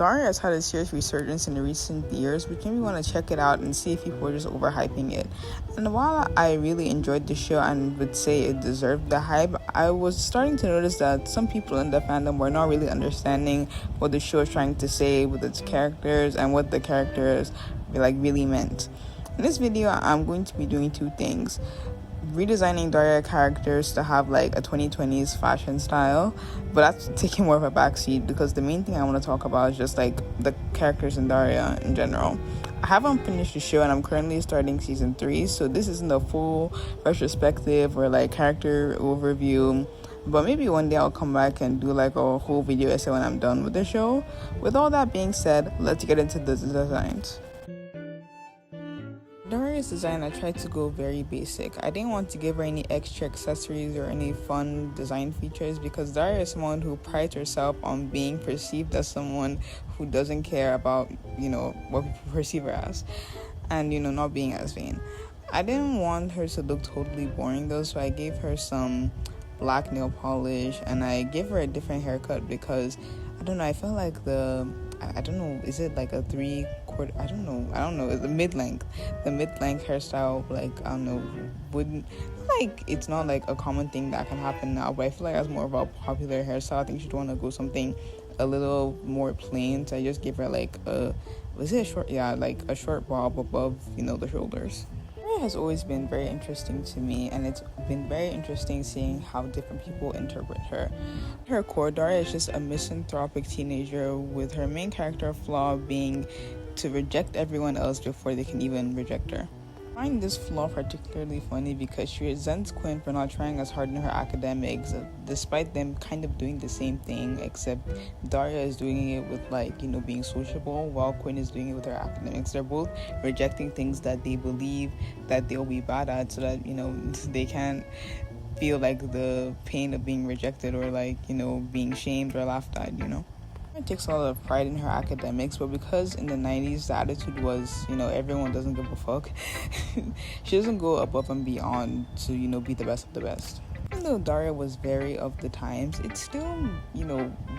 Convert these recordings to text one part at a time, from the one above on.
Daria has had a serious resurgence in the recent years, which made me want to check it out and see if people are just overhyping it. And while I really enjoyed the show and would say it deserved the hype, I was starting to notice that some people in the fandom were not really understanding what the show is trying to say with its characters and what the characters really meant. In this video, I'm going to be doing two things: redesigning Daria characters to have like a 2020s fashion style, but that's taking more of a backseat because the main thing I want to talk about is just like the characters in Daria in general. I haven't finished the show and I'm currently starting season 3, so this isn't a full retrospective or like character overview, but maybe one day I'll come back and do like a whole video essay when I'm done with the show. With all that being said, let's get into the designs. Daria's design, I tried to go very basic. I didn't want to give her any extra accessories or any fun design features because Daria is someone who prides herself on being perceived as someone who doesn't care about, what people perceive her as, and, not being as vain. I didn't want her to look totally boring though, so I gave her some black nail polish and I gave her a different haircut because, I felt like is it like a 3/4? I don't know. It's the mid-length hairstyle, wouldn't, it's not like a common thing that can happen now, but I feel like that's more of a popular hairstyle. I think she'd want to go something a little more plain, so I just gave her a short bob above, the shoulders. It has always been very interesting to me, and it's been very interesting seeing how different people interpret her. At her core, Daria is just a misanthropic teenager with her main character flaw being to reject everyone else before they can even reject her. I find this flaw particularly funny because she resents Quinn for not trying as hard in her academics, despite them kind of doing the same thing, except Daria is doing it with being sociable, while Quinn is doing it with her academics. They're both rejecting things that they believe that they'll be bad at, so that they can't feel like the pain of being rejected or being shamed or laughed at. It takes a lot of pride in her academics, but because in the 90s the attitude was, everyone doesn't give a fuck, she doesn't go above and beyond to, be the best of the best. Even though Daria was very of the times, it still,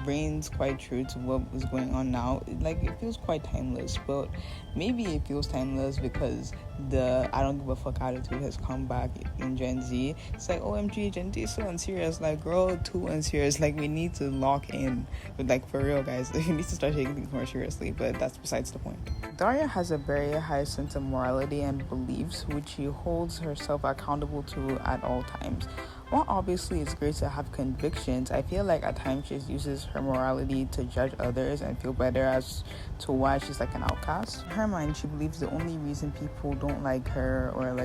reigns quite true to what was going on now. It feels quite timeless, but maybe it feels timeless because the I don't give a fuck attitude has come back in Gen Z. It's like, OMG, Gen Z is so unserious. Girl, too unserious. We need to lock in. But for real, guys, we need to start taking things more seriously, but that's besides the point. Daria has a very high sense of morality and beliefs, which she holds herself accountable to at all times. While obviously it's great to have convictions, I feel like at times she uses her morality to judge others and feel better as to why she's an outcast. In her mind, she believes the only reason people don't like her or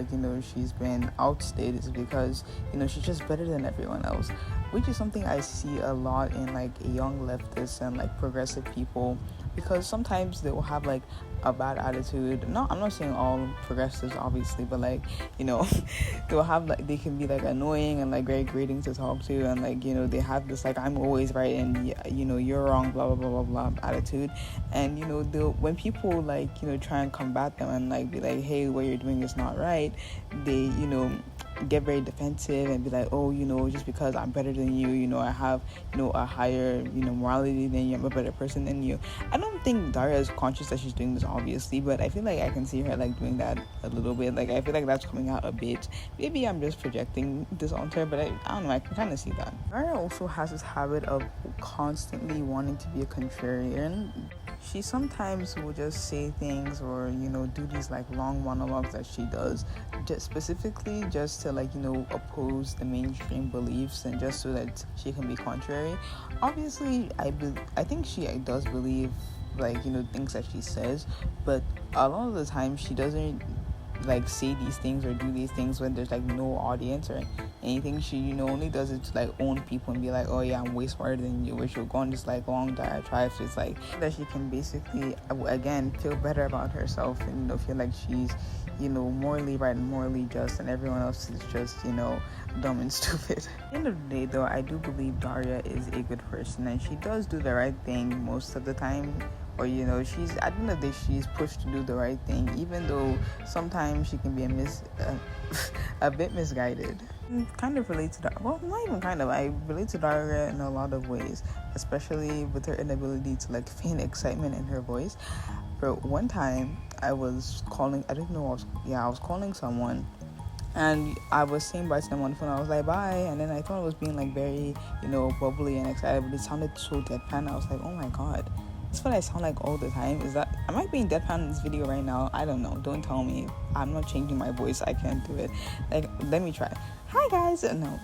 she's been outstayed is because she's just better than everyone else, which is something I see a lot in young leftists and progressive people, because sometimes they will have a bad attitude. I'm not saying all progressives obviously, but they'll have they can be annoying and very grating to talk to, and they have this I'm always right and you're wrong, blah blah blah blah blah attitude. And when people try and combat them and be hey, what you're doing is not right, they get very defensive and be just because I'm better than you, I have a higher morality than you, I'm a better person than you. I don't think Daria is conscious that she's doing this, obviously, but I feel I can see her doing that a little bit. I feel that's coming out a bit. Maybe I'm just projecting this onto her, but I don't know, I can kind of see that. Daria also has this habit of constantly wanting to be a contrarian. She sometimes will just say things or do these long monologues that she does just specifically just to oppose the mainstream beliefs and just so that she can be contrary. Obviously I think she does believe things that she says, but a lot of the time she doesn't say these things or do these things when there's no audience or anything. She only does it to own people and be oh yeah, I'm way smarter than you, which will go on this long diatribe. So it's that she can basically again feel better about herself and feel she's morally right and morally just, and everyone else is just dumb and stupid. At the end of the day though, I do believe Daria is a good person and she does do the right thing most of the time, or she's at the end of the day she's pushed to do the right thing, even though sometimes she can be a bit misguided. Kind of relate to that. Well, not even kind of. I relate to Daria in a lot of ways, especially with her inability to like feign excitement in her voice. But one time I was calling, I didn't know I was calling someone, and I was saying bye to them on the phone. I was like, bye. And then I thought I was being like very, bubbly and excited, but it sounded so deadpan. I was like, oh my God, that's what I sound like all the time. Am I being deadpan in this video right now? I don't know. Don't tell me. I'm not changing my voice. I can't do it. Like, let me try. Hi guys. No.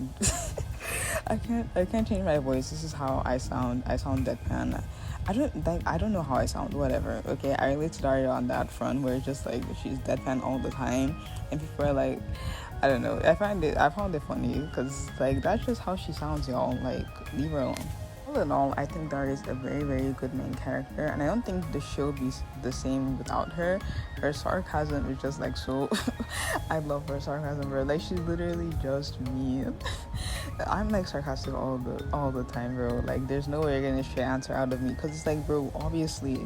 I can't change my voice. This is how I sound. I sound deadpan. I don't know how I sound. Whatever. Okay, I relate to Daria on that front, where it's just like she's deadpan all the time, and people are like, I don't know. I found it funny because like that's just how she sounds, y'all. Like, leave her alone. All in all, I think Daria is a very, very good main character, and I don't think the show would be the same without her. Her sarcasm is just like so. I love her sarcasm, bro. Like, she's literally just me. I'm like sarcastic all the time, bro. Like, there's no way you're gonna straight answer out of me, because it's like, bro, obviously,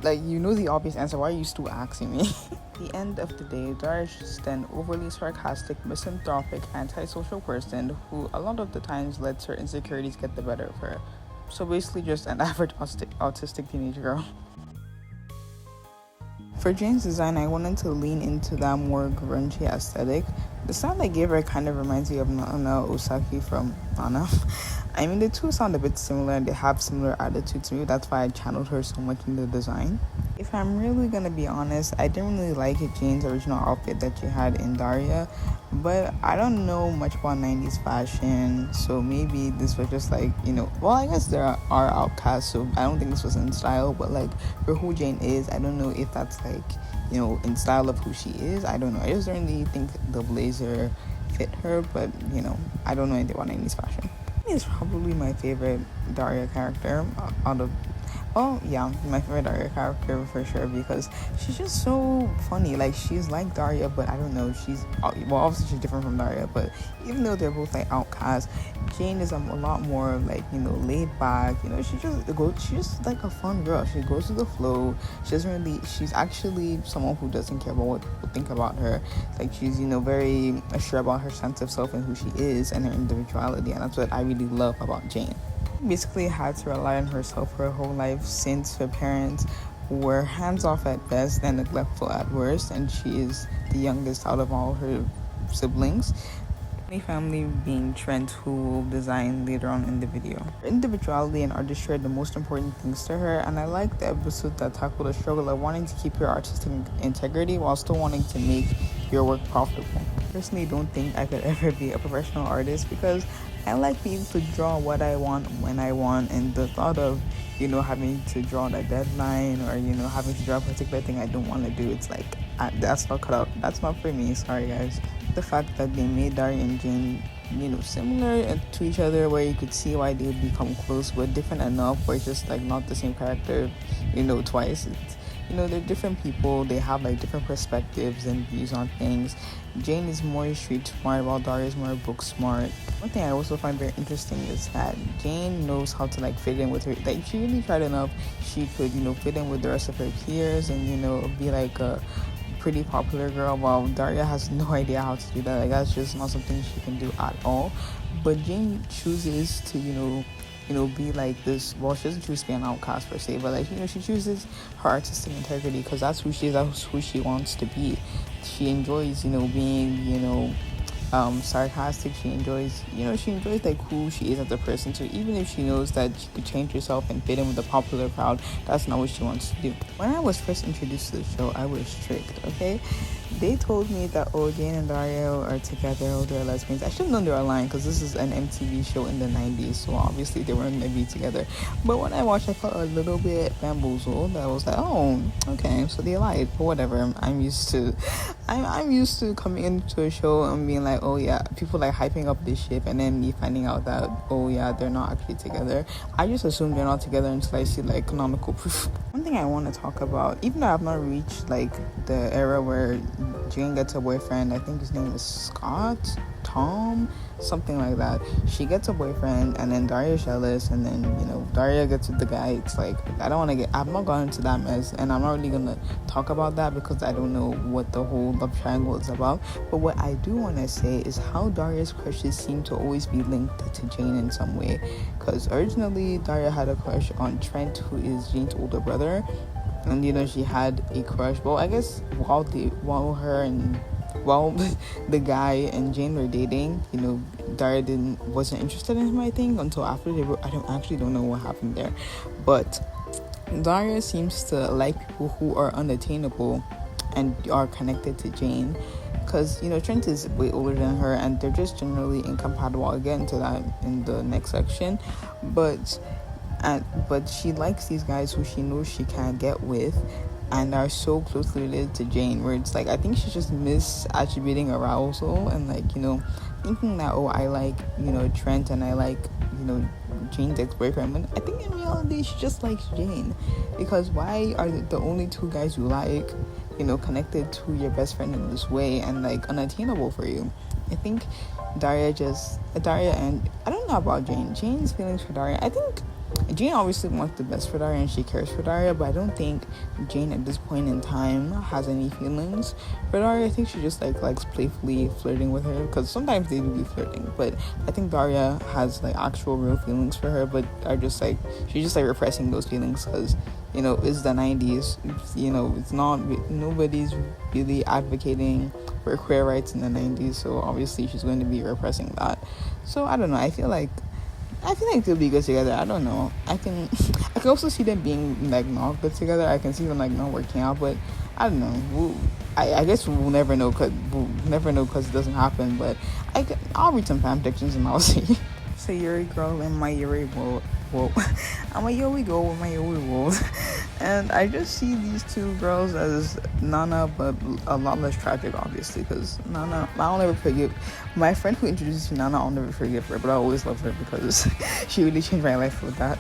like, you know the obvious answer. Why are you still asking me? At the end of the day, Daria is just an overly sarcastic, misanthropic, antisocial person who a lot of the times lets her insecurities get the better of her. So basically just an average autistic teenage girl. For Jane's design, I wanted to lean into that more grungy aesthetic. The style I gave her kind of reminds me of Nana Osaki from Nana. I mean, the two sound a bit similar and they have similar attitudes. Maybe that's why I channeled her so much in the design. If I'm really gonna be honest, I didn't really like Jane's original outfit that she had in Daria, but I don't know much about 90s fashion, so maybe this was just like, well, I guess there are outcasts, so I don't think this was in style, but like for who Jane is, I don't know if that's like, in style of who she is. I don't know. I just don't really think the blazer fit her, but I don't know anything about 90s fashion. Is probably my favorite Daria character out of my favorite Daria character for sure, because she's just so funny. Like, she's like Daria, but I don't know, obviously she's different from Daria, but even though they're both like outcasts, Jane is a lot more like, laid back. She's just like a fun girl. She goes with the flow. She's actually someone who doesn't care about what people think about her. Like, she's very sure about her sense of self and who she is and her individuality, and that's what I really love about Jane. Basically had to rely on herself her whole life, since her parents were hands-off at best and neglectful at worst, and she is the youngest out of all her siblings. Family being Trent, who will design later on in the video. Her individuality and artistry are the most important things to her, and I like the episode that tackled the struggle of wanting to keep your artistic integrity while still wanting to make your work profitable. I personally don't think I could ever be a professional artist, because I like being able to draw what I want when I want, and the thought of having to draw on a deadline, or having to draw a particular thing I don't want to do, it's like that's not cut out. That's not for me. Sorry guys. The fact that they made Daria and Jane similar to each other, where you could see why they would become close, but different enough where it's just like not the same character twice. It's, they're different people. They have like different perspectives and views on things. Jane is more street smart, while Daria is more book smart. One thing I also find very interesting is that Jane knows how to like fit in with her. Like, she really tried enough. She could fit in with the rest of her peers and be like a pretty popular girl, while Daria has no idea how to do that. Like, that's just not something she can do at all. But Jane chooses to be like this. Well, she doesn't choose to be an outcast per se, but like, she chooses her artistic integrity, because that's who she is. That's who she wants to be. She enjoys being sarcastic. She enjoys like who she is as a person. So even if she knows that she could change herself and fit in with the popular crowd, that's not what she wants to do. When I was first introduced to the show, I was tricked. Okay, they told me that Jane and Daria are together, they're lesbians. I should have known they were lying, because this is an MTV show in the 90s, so obviously they weren't gonna be together. But when I watched, I felt a little bit bamboozled. I was like, oh, okay, so they lied. But whatever, I'm used to coming into a show and being like, oh yeah, people like hyping up this ship, and then me finding out that, oh yeah, they're not actually together. I just assume they're not together until I see like canonical proof. One thing I want to talk about, even though I've not reached like the era where Jane gets a boyfriend, I think his name is Scott. Tom, something like that. She gets a boyfriend, and then Daria's jealous, and then Daria gets with the guy. It's like, I'm not going into that mess, and I'm not really gonna talk about that because I don't know what the whole love triangle is about. But what I do want to say is how Daria's crushes seem to always be linked to Jane in some way, because originally Daria had a crush on Trent, who is Jane's older brother, and she had a crush. Well, I guess while the guy and Jane were dating, Daria wasn't interested in him, I think, until after they were. I don't know what happened there, but Daria seems to like people who are unattainable and are connected to Jane, because Trent is way older than her and they're just generally incompatible. I'll get into that in the next section, but she likes these guys who she knows she can't get with and are so closely related to Jane, where it's like, I think she's just misattributing arousal and thinking that, oh, I like Trent and I like Jane's ex-boyfriend, when I think in reality she just likes Jane. Because why are the only two guys you like connected to your best friend in this way and unattainable for you? I think Daria and I don't know about Jane's feelings for Daria. I think Jane obviously wants the best for Daria and she cares for Daria, but I don't think Jane at this point in time has any feelings for Daria. I think she just likes playfully flirting with her, because sometimes they do be flirting, but I think Daria has actual real feelings for her, but she's just repressing those feelings because it's the 90s. It's not, nobody's really advocating for queer rights in the 90s, so obviously she's going to be repressing that. So I don't know, I feel like they'll be good together. I don't know. I can also see them being not good together. I can see them not working out, but I don't know. I guess we'll never know because it doesn't happen. But I'll read some fan fictions and I'll see. It's a Yuri girl in my Yuri world. I'm a Yuri girl with my Yuri world. And I just see these two girls as Nana, but a lot less tragic, obviously, because Nana, I'll never forgive. My friend who introduced me to Nana, I'll never forgive her, but I always love her because she really changed my life with that.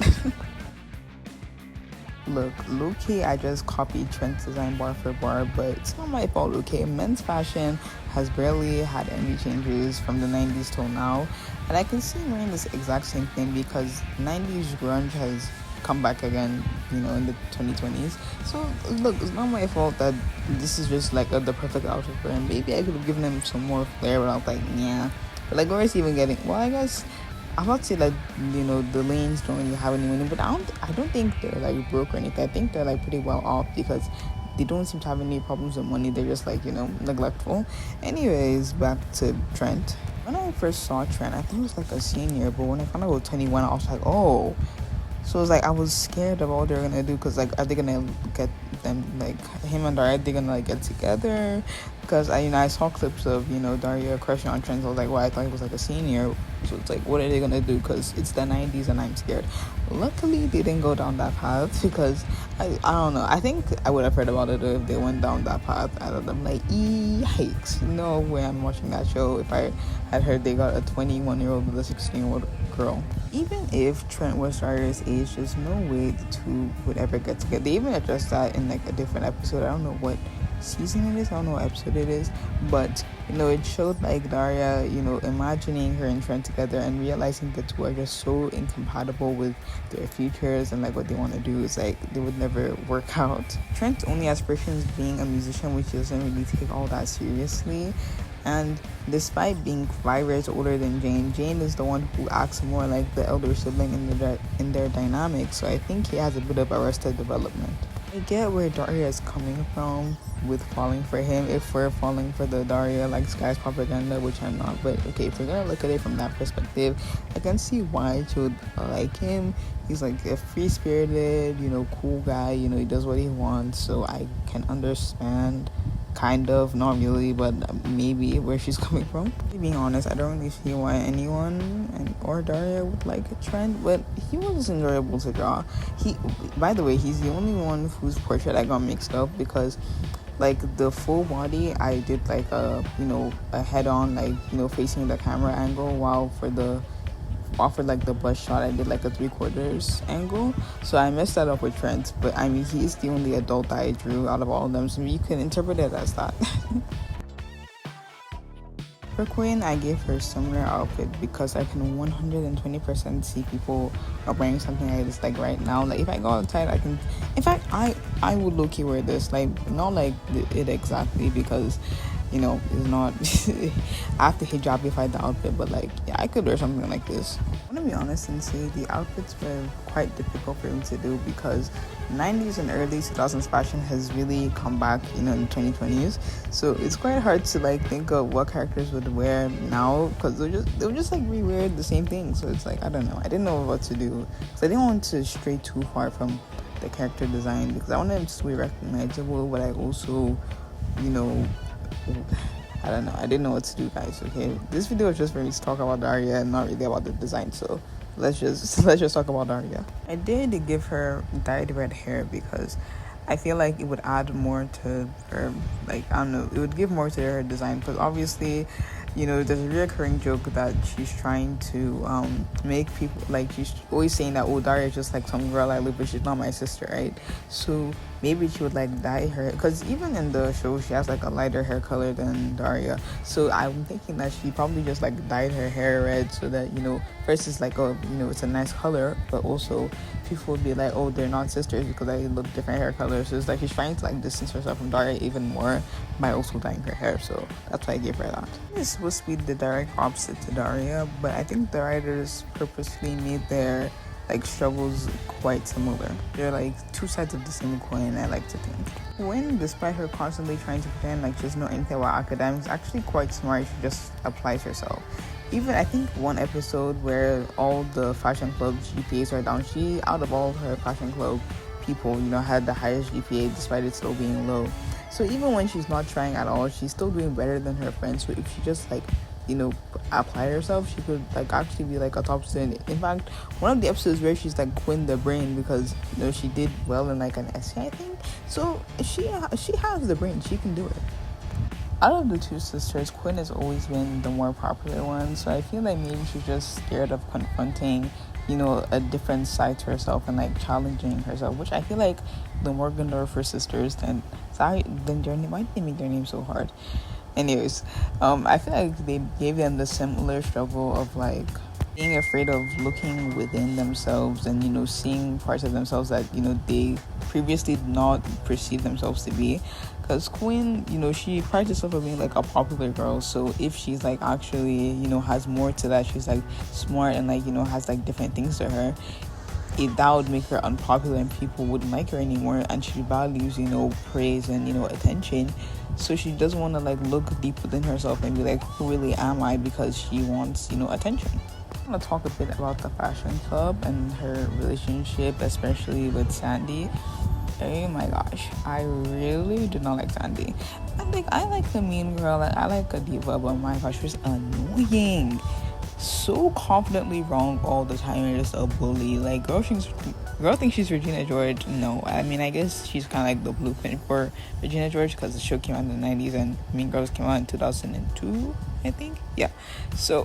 Look, low-key, I just copied Trent's design bar for bar, but it's not my fault, okay? Men's fashion has barely had any changes from the 90s till now, and I can see wearing this exact same thing because 90s grunge has come back again, in the 2020s. So look, it's not my fault that this is just the perfect outfit for him. Maybe I could have given him some more flair, but I was yeah. But where is he even getting? Well, I guess I'm not saying the lanes don't really have any money, but I don't think they're broke or anything. I think they're pretty well off because they don't seem to have any problems with money. They're just neglectful. Anyways, back to Trent. When I first saw Trent, I think it was a senior, but when I found out he was 21, I was like, oh. So it was I was scared of what they were gonna do, because are they gonna get them him and Daria, are they gonna get together? Because I saw clips of Daria crushing on Trent. I was well, I thought he was a senior, so it's what are they gonna do? Because it's the 90s and I'm scared. Luckily they didn't go down that path, because I don't know, I think I would have heard about it if they went down that path. I don't know, yikes, no way I'm watching that show if I had heard they got a 21-year-old with a 16-year-old girl. Even if Trent was Daria's age, there's no way the two would ever get together. They even addressed that in a different episode. I don't know what season it is, I don't know what episode it is, but it showed Daria imagining her and Trent together and realizing the two are just so incompatible with their futures and what they want to do is they would never work out. Trent's only aspiration is being a musician, which he doesn't really take all that seriously. And despite being 5 years older than Jane is the one who acts more like the elder sibling in their dynamic. So I think he has a bit of arrested development. I get where Daria is coming from with falling for him, if we're falling for the Daria Skies propaganda, which I'm not. But okay, if we're gonna look at it from that perspective, I can see why she would like him. He's a free-spirited, cool guy. He does what he wants, so I can understand. Kind of, not really, but maybe where she's coming from. Being honest, I don't really see why anyone or Daria would like a Trent, but he was enjoyable to draw. By the way, he's the only one whose portrait I got mixed up, because the full body I did a head on facing the camera angle, while for the bust shot I did a 3/4 angle, so I messed that up with Trent. But he's the only adult that I drew out of all of them, so you can interpret it as that. For Queen, I gave her a similar outfit because I can 120% see people are wearing something like this like right now. Like if I go outside, I can. In fact, I would low-key wear this. Like not like it exactly because it's not. I have to hijabify the outfit, but like yeah, I could wear something like this. I want to be honest and say the outfits were quite difficult for me to do because 90s and early 2000s fashion has really come back in the 2020s, so it's quite hard to like think of what characters would wear now because they'll just like rewear the same thing. So it's like I don't know, I didn't know what to do because I didn't want to stray too far from the character design because I wanted them to be recognizable, but I also I don't know. I didn't know what to do, guys. Okay, this video is just for me to talk about Daria and not really about the design. So let's just talk about Daria. I did give her dyed red hair because I feel like it would add more to her. Like I don't know, it would give more to her design because obviously, there's a reoccurring joke that she's trying to make people like she's always saying that Daria is just like some girl I live with. She's not my sister, right? So maybe she would like dye her because even in the show she has like a lighter hair color than Daria. So I'm thinking that she probably just like dyed her hair red so that first it's like it's a nice color, but also people would be like, oh, they're not sisters because they look different hair colors. So it's like she's trying to like distance herself from Daria even more by also dyeing her hair. So that's why I gave her that. It's supposed to be the direct opposite to Daria, but I think the writers purposely made their like struggles quite similar. They're like two sides of the same coin, I like to think. When, despite her constantly trying to pretend like she doesn't know anything about academics, actually quite smart. She just applies herself. Even I think one episode where all the fashion club GPAs are down, she out of all her fashion club people had the highest GPA despite it still being low. So even when she's not trying at all, she's still doing better than her friends. So if she just like apply herself, she could like actually be like a top student. In fact, one of the episodes where she's like Quinn the brain because she did well in like an essay, I think. So she has the brain, she can do it. Out of the two sisters, Quinn has always been the more popular one, so I feel like maybe she's just scared of confronting a different side to herself and like challenging herself, which I feel like the Morgendorfer sisters then their name, why did they make their name so hard? Anyways, I feel like they gave them the similar struggle of like being afraid of looking within themselves and seeing parts of themselves that they previously did not perceive themselves to be. Because Queen, she prides herself on being like a popular girl. So if she's like actually has more to that, she's like smart and like has like different things to her, that would make her unpopular and people wouldn't like her anymore. And she values praise and attention. So she doesn't want to like look deep within herself and be like, who really am I? Because she wants attention. I want to talk a bit about the fashion club and her relationship, especially with Sandy. Oh my gosh, I really do not like Sandy. I like the mean girl. I like a diva, but my gosh, she's annoying. So confidently wrong all the time and just a bully. Like girl thinks she's Regina George. No, I mean I guess she's kind of like the blueprint for Regina George because the show came out in the 90s and Mean Girls came out in 2002, I think. Yeah, so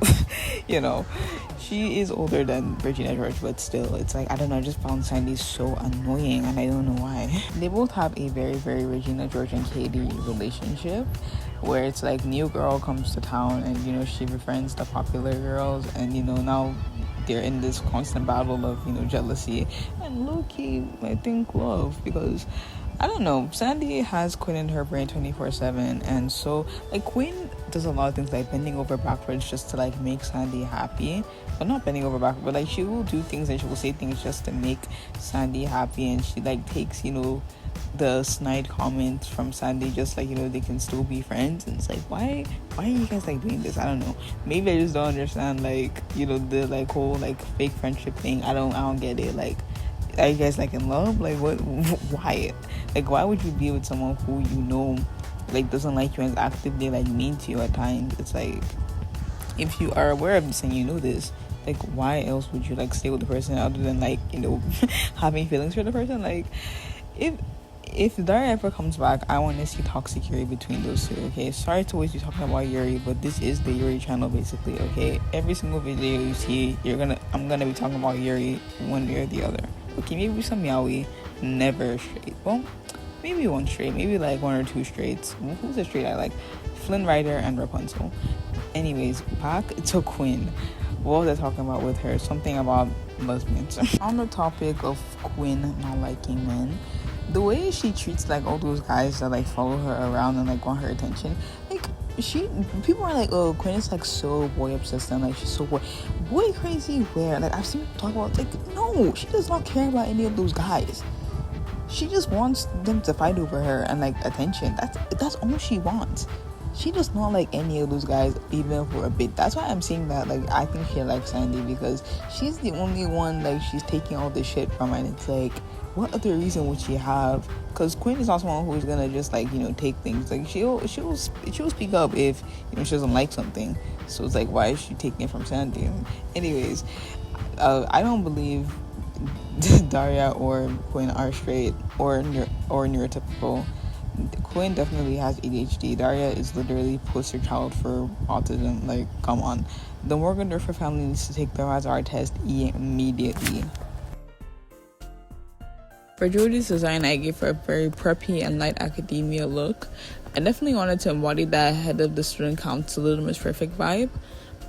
she is older than Regina George, but still it's like I don't know, I just found Sandy so annoying and I don't know why. They both have a very very Regina George and Katie relationship where it's like new girl comes to town and she befriends the popular girls and now they're in this constant battle of jealousy and low-key I think love, because I don't know, Sandy has Quinn in her brain 24/7, and so like Quinn does a lot of things like bending over backwards just to like make Sandy happy, but not bending over backwards, but like she will do things and she will say things just to make Sandy happy, and she like takes the snide comments from Sandy just like they can still be friends, and it's like why are you guys like doing this? I don't know, maybe I just don't understand like the like whole like fake friendship thing. I don't get it. Like, are you guys like in love? Like what? Why? Like why would you be with someone who like doesn't like you and is actively like mean to you at times? It's like if you are aware of this and this, like why else would you like stay with the person other than like having feelings for the person? Like if Daria ever comes back, I want to see toxic Yuri between those two, okay? Sorry to always be talking about Yuri, but this is the Yuri channel, basically, okay? Every single video you see, I'm gonna be talking about Yuri one way or the other. Okay, maybe some yaoi, never straight. Well, maybe one straight, maybe like one or two straights. Who's a straight I like? Flynn Rider and Rapunzel. Anyways, back to Quinn. What was I talking about with her? Something about lesbians. On the topic of Quinn not liking men, the way she treats like all those guys that like follow her around and like want her attention, like people are like, oh, Quinn is like so boy obsessed and like she's so boy crazy. Where like I've seen people talk about, like, no, she does not care about any of those guys. She just wants them to fight over her and like attention. That's all she wants. She does not like any of those guys, even for a bit. That's why I'm saying that, like, I think she likes Sandy, because she's the only one, like, she's taking all this shit from, and it's like, what other reason would she have? Because Quinn is not someone who's gonna just, like, you know, take things. Like, she'll speak up if, you know, she doesn't like something. So it's like, why is she taking it from Sandy? Anyways, I don't believe Daria or Quinn are straight or neurotypical. Quinn definitely has ADHD. Daria is literally poster child for autism. Like, come on. The Morgendorfer family needs to take the Mazar test immediately. For Jodie's design, I gave her a very preppy and light academia look. I definitely wanted to embody that head of the student council, Little Miss Perfect vibe.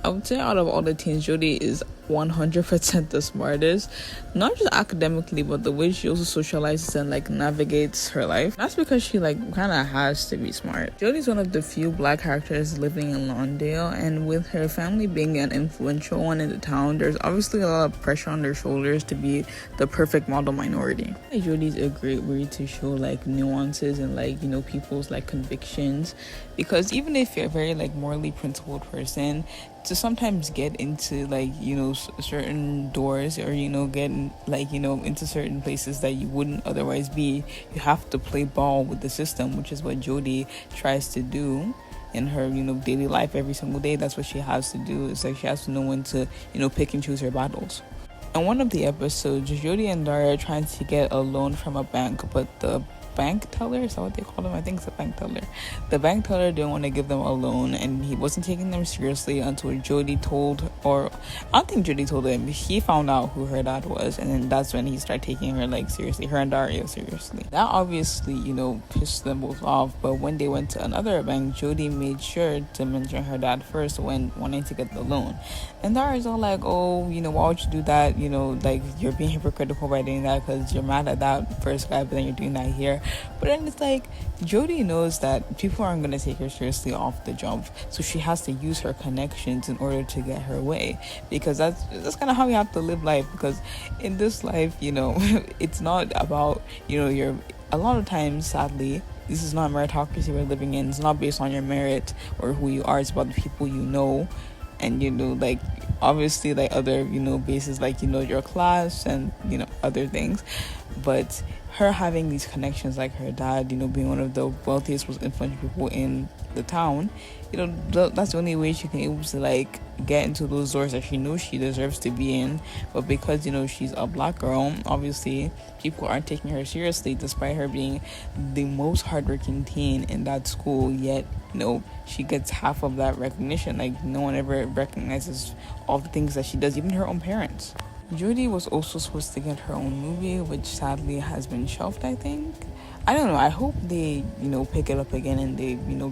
I would say out of all the teens, Jodie is 100% the smartest, not just academically, but the way she also socializes and like navigates her life. That's because she like kind of has to be smart. Jodie's one of the few black characters living in Lawndale, and with her family being an influential one in the town, there's obviously a lot of pressure on their shoulders to be the perfect model minority. Jodie's a great way to show like nuances and like, you know, people's like convictions, because even if you're a very like morally principled person, to sometimes get into like, you know, certain doors, or, you know, get like, you know, into certain places that you wouldn't otherwise be, you have to play ball with the system, which is what Jodie tries to do in her, you know, daily life every single day. That's what she has to do. It's like she has to know when to, you know, pick and choose her battles. In one of the episodes, Jodie and Daria are trying to get a loan from a bank, but the bank teller, is that what they call him? I think it's a bank teller. The bank teller didn't want to give them a loan, and he wasn't taking them seriously until Jodie told, or I don't think Jodie told him, he found out who her dad was, and then that's when he started taking her like seriously, her and Daria seriously. That obviously, you know, pissed them both off, but when they went to another bank, Jodie made sure to mention her dad first when wanting to get the loan. And Daria's all like, oh, you know, why would you do that? You know, like, you're being hypocritical by doing that because you're mad at that first guy, but then you're doing that here. But then it's like, Jodie knows that people aren't going to take her seriously off the jump, so she has to use her connections in order to get her way, because that's kind of how you have to live life. Because in this life, you know, it's not about, you know, a lot of times, sadly, this is not meritocracy we're living in. It's not based on your merit or who you are. It's about the people you know, and, you know, like, obviously, like, other, you know, bases, like, you know, your class and, you know, other things. But her having these connections, like her dad, you know, being one of the wealthiest, most influential people in the town, you know, that's the only way she can able to like get into those doors that she knows she deserves to be in. But because, you know, she's a black girl, obviously people aren't taking her seriously, despite her being the most hardworking teen in that school. Yet, you know, she gets half of that recognition. Like, no one ever recognizes all the things that she does, even her own parents. Jodie was also supposed to get her own movie, which sadly has been shelved, I think. I don't know. I hope they, you know, pick it up again and they, you know,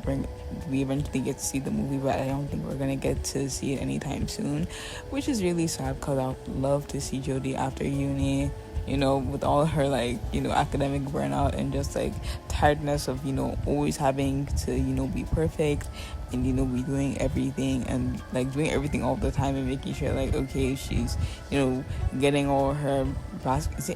we eventually get to see the movie, but I don't think we're going to get to see it anytime soon, which is really sad, because I would love to see Jodie after uni, you know, with all her, like, you know, academic burnout and just, like, tiredness of, you know, always having to, you know, be perfect and, you know, be doing everything and, like, doing everything all the time and making sure, like, okay, she's, you know, getting all her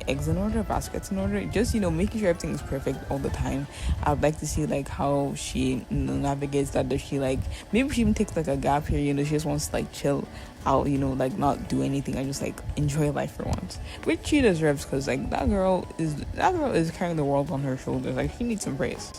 eggs in order, baskets in order, just, you know, making sure everything is perfect all the time. I would like to see, like, how she, you know, navigates that. Does she, like, maybe she even takes, like, a gap here, you know, she just wants to, like, chill out, you know, like, not do anything and just, like, enjoy life for once, which she deserves, because, like, that girl is carrying the world on her shoulders. Like, she needs some praise.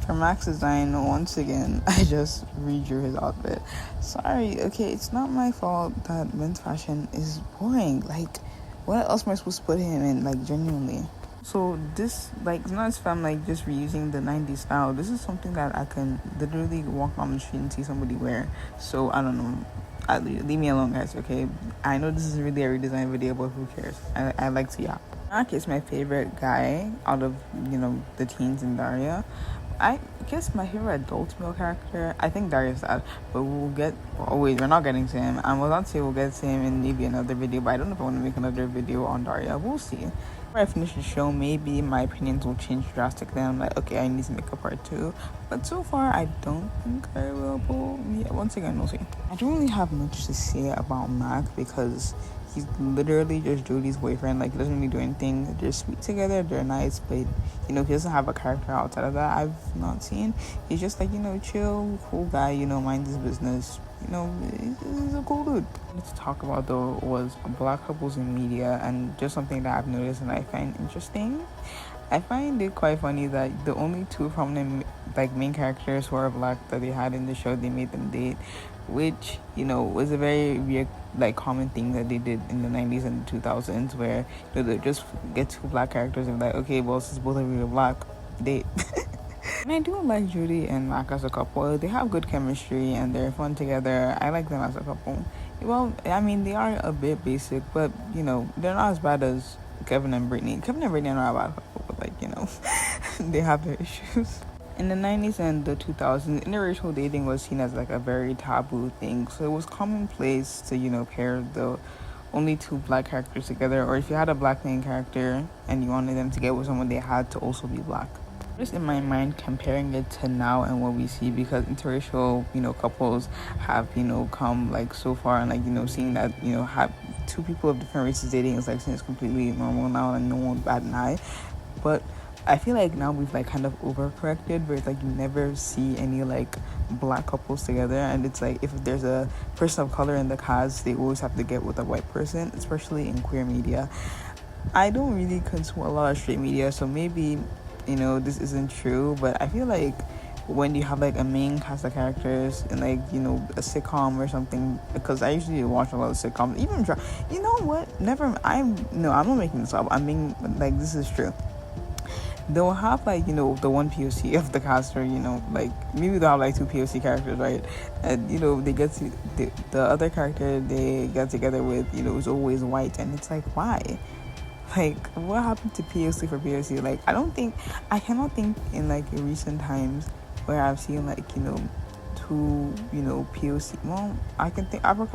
For Max Design, once again, I just redrew his outfit. Sorry, okay, it's not my fault that men's fashion is boring. Like, what else am I supposed to put him in, like, genuinely? So this, like, it's not as if I'm, like, just reusing the 90s style. This is something that I can literally walk on the street and see somebody wear. So, I don't know. Leave me alone, guys, okay? I know this is really a redesign video, but who cares? I like to yap. Mark is my favorite guy out of, you know, the teens in Daria. I guess my favorite adult male character, I think Daria's that, but we'll get. Oh wait, we're not getting to him. I was about to say we'll get to him in maybe another video, but I don't know if I want to make another video on Daria. We'll see. After I finish the show, maybe my opinions will change drastically. I'm like, okay, I need to make a part two. But so far, I don't think I will. But yeah, once again, we'll see. I don't really have much to say about Mac because he's literally just Jodie's boyfriend. Like, he doesn't really do anything. They're sweet together, they're nice, but he doesn't have a character outside of that I've not seen. He's just like, chill, cool guy, mind his business. He's a cool dude. What to talk about though was black couples in media, and just something that I've noticed and I find interesting. I find it quite funny that the only two prominent main characters who are black that they had in the show, they made them date, which was a very weird common thing that they did in the 90s and the 2000s, where they just get two black characters and okay, well, since both of you are black, date. And I do like Judy and Mac as a couple. They have good chemistry and they're fun together. I like them as a couple. Well, I mean, they are a bit basic, but they're not as bad as Kevin and Brittany. Kevin and Brittany are not a bad couple, but they have their issues. In the 90s and the 2000s, interracial dating was seen as a very taboo thing. So it was commonplace to, pair the only two black characters together. Or if you had a black main character and you wanted them to get with someone, they had to also be black. Just in my mind, comparing it to now and what we see, because interracial, couples have, come so far, and seeing that, have two people of different races dating is seen as completely normal now, and no one bat an eye. But I feel like now we've kind of overcorrected, where it's you never see any black couples together, and it's if there's a person of color in the cast, they always have to get with a white person, especially in queer media. I don't really consume a lot of straight media, so maybe this isn't true, but I feel when you have a main cast of characters in a sitcom or something, because I usually watch a lot of sitcoms, even I'm not making this up, I'm being this is true. They'll have the one POC of the cast, or maybe they'll have two POC characters, right? And they get to the other character they get together with is always white, and it's why? What happened to POC for POC? I cannot think in recent times where I've seen two POC. Well, I can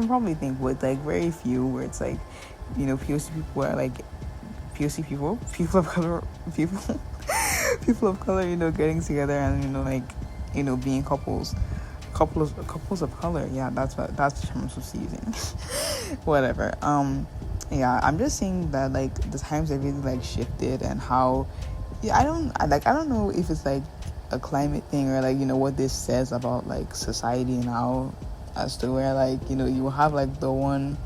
probably think with very few where it's POC people are POC people of color, people of color, getting together and being couples of color. Yeah, that's the term I'm supposed to be using. Whatever. Yeah, I'm just saying that the times have really shifted, and how I don't know if it's a climate thing, or what this says about society now, as to where you have the one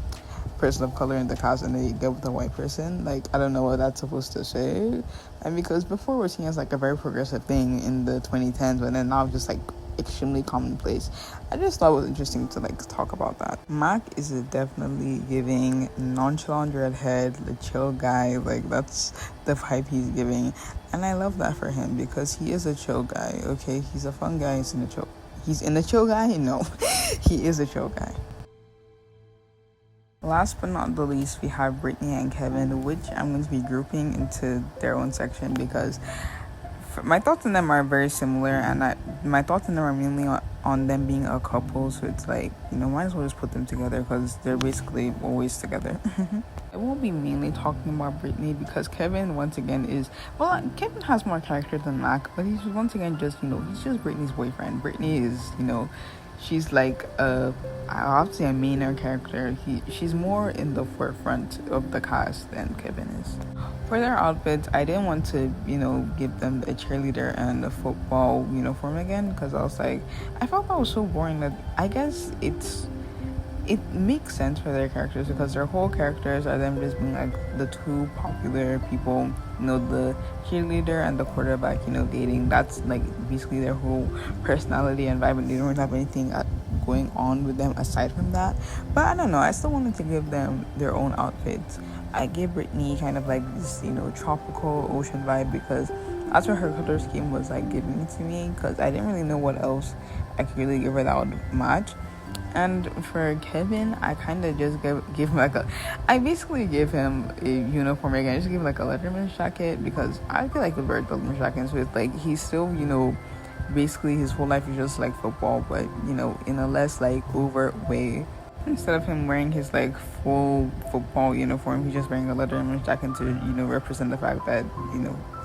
person of color in the cast and then you get with a white person. I don't know what that's supposed to say. And because before we're seen as a very progressive thing in the 2010s, but then now just extremely commonplace. I just thought it was interesting to talk about that. Mac is definitely giving nonchalant redhead, the chill guy. That's the vibe he's giving, and I love that for him, because he is a chill guy. Okay, he's a fun guy. He's in a chill guy. No, he is a chill guy. Last but not the least, we have Brittany and Kevin, which I'm going to be grouping into their own section, because my thoughts on them are very similar, and my thoughts on them are mainly on them being a couple, so it's might as well just put them together, because they're basically always together. I won't be mainly talking about Brittany, because Kevin, once again, Kevin has more character than Mac, but he's once again just, he's just Brittany's boyfriend. Brittany is, she's I have to say a mainer character. She's more in the forefront of the cast than Kevin is. For their outfits, I didn't want to, give them a cheerleader and a football uniform again, because I felt that was so boring that I guess it makes sense for their characters, because their whole characters are them just being the two popular people, the cheerleader and the quarterback, dating. That's basically their whole personality and vibe, and they don't really have anything going on with them aside from that. But I don't know, I still wanted to give them their own outfits. I gave Brittany kind of this, tropical ocean vibe, because that's what her color scheme was giving it to me, because I didn't really know what else I could really give her that would match. And for Kevin, I kind of just give him I basically gave him a uniform again. I just gave him a Letterman's jacket, because I feel would wear Letterman's jackets with he's still, basically his whole life is just like football, but in a less like overt way. Instead of him wearing his like full football uniform, he's just wearing a leather image jacket to represent the fact that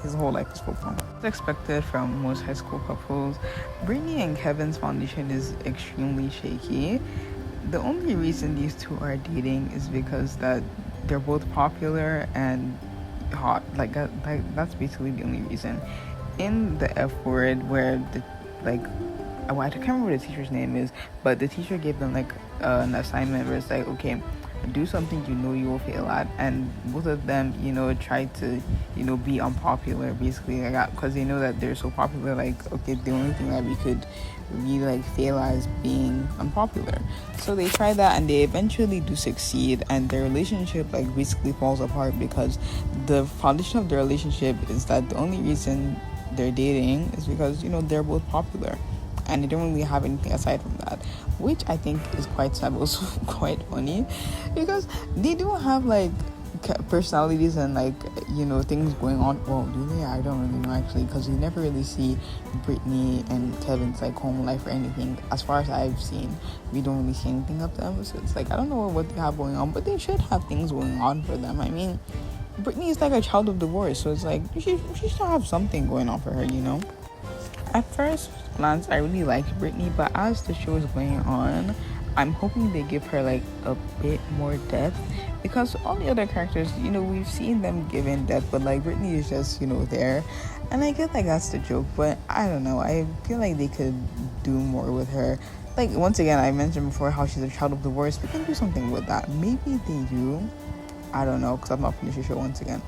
his whole life is football. As expected from most high school couples, Brittany and Kevin's foundation is extremely shaky. The only reason these two are dating is because that they're both popular and hot. That's basically the only reason. In the F word, where I can't remember what the teacher's name is, but the teacher gave them like an assignment where it's like, okay, do something you will fail at, and both of them tried to be unpopular basically, because they know that they're so popular. Like, okay, the only thing that we could really like fail at is being unpopular. So they try that, and they eventually do succeed, and their relationship like basically falls apart because the foundation of their relationship is that the only reason they're dating is because they're both popular, and they don't really have anything aside from that, which I think is quite sad, but also quite funny, because they do have like personalities and like things going on. Well, do they? I don't really know actually, because you never really see Brittany and Kevin's like home life or anything. As far as I've seen, we don't really see anything of them, so it's like I don't know what they have going on, but they should have things going on for them. I mean, Brittany is like a child of divorce, so it's like she should have something going on for her, At first glance, I really liked Brittany, but as the show is going on, I'm hoping they give her like a bit more depth, because all the other characters, we've seen them given depth, but like Brittany is just there, and I get like that's the joke, but I don't know, I feel like they could do more with her. Like, once again, I mentioned before how she's a child of divorce. We can do something with that. Maybe they do, I don't know, because I'm not finished the show once again,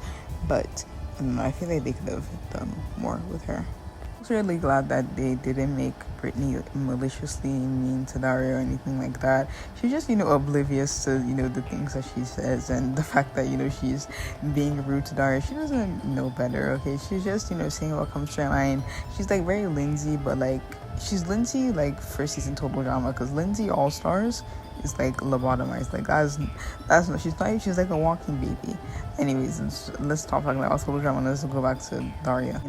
but I don't know, I feel like they could have done more with her. I was really glad that they didn't make Brittany maliciously mean to Daria or anything like that. She's just, oblivious to, the things that she says, and the fact that, she's being rude to Daria. She doesn't know better, okay? She's just, saying what comes to her mind. She's, like, very Lindsay, but, like, she's Lindsay, like, first season Total Drama, because Lindsay All-Stars is, like, lobotomized. Like, that's not, she's like a walking baby. Anyways, let's stop talking about Total Drama. Let's go back to Daria.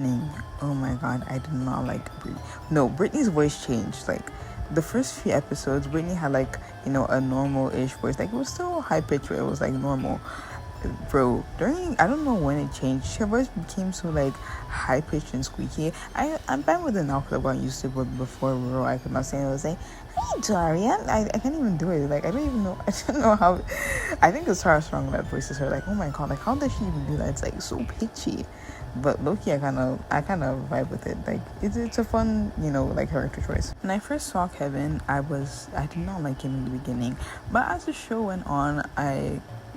Oh my god, I did not like Brittany. No, Brittany's voice changed. Like, the first few episodes, Brittany had like, a normal-ish voice. Like, it was still high-pitched, but it was like normal. Bro, I don't know when it changed, her voice became so like high-pitched and squeaky. I'm fine with it now because I've gotten used to it, but before, bro, I could not say it. I was like, hey Daria, I can't even do it. Like, I don't know how. I think it's Tara Strong that voices her. Like, oh my god, like how does she even do that? It's like so pitchy. But low-key, I kind of vibe with it. Like, it's a fun, like character choice. When I first saw Kevin, I did not like him in the beginning, but as the show went on,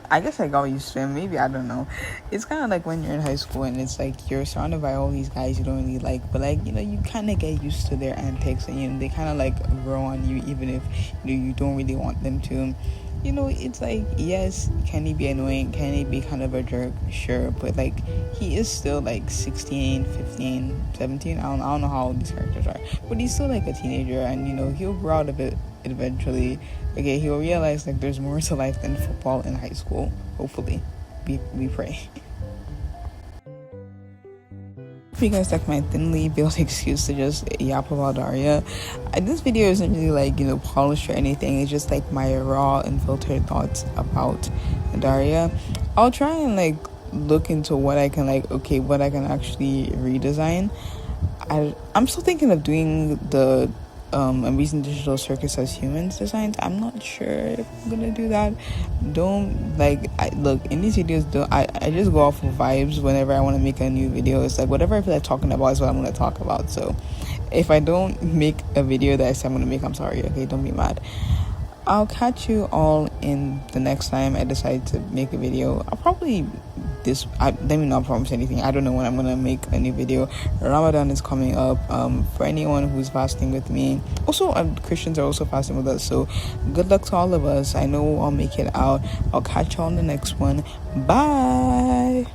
I guess I got used to him. Maybe, I don't know. It's kind of like when you're in high school and it's like you're surrounded by all these guys you don't really like, but like, you kind of get used to their antics, and they kind of like grow on you, even if you don't really want them to. It's like, yes, can he be annoying? Can he be kind of a jerk? Sure, but like he is still like 16, 15, 17. I don't know how old these characters are, but he's still like a teenager, and he'll grow out of it eventually. Okay, he'll realize like there's more to life than football in high school. Hopefully, we pray. If you guys like my thinly built excuse to just yap about Daria, this video isn't really like polished or anything. It's just like my raw and filtered thoughts about Daria. I'll try and like look into what I can actually redesign. I'm still thinking of doing the Amazing Digital Circus as humans designs. I'm not sure if I'm gonna do that. Look, in these videos, I just go off of vibes whenever I want to make a new video. It's like whatever I feel like talking about is what I'm gonna talk about. So if I don't make a video that I say I'm gonna make, I'm sorry, okay? Don't be mad. I'll catch you all in the next time I decide to make a video. I'll probably let me not promise anything. I don't know when I'm gonna make a new video. Ramadan is coming up. For anyone who's fasting with me, also Christians are also fasting with us, so good luck to all of us. I know I'll make it out. I'll catch you on the next one. Bye.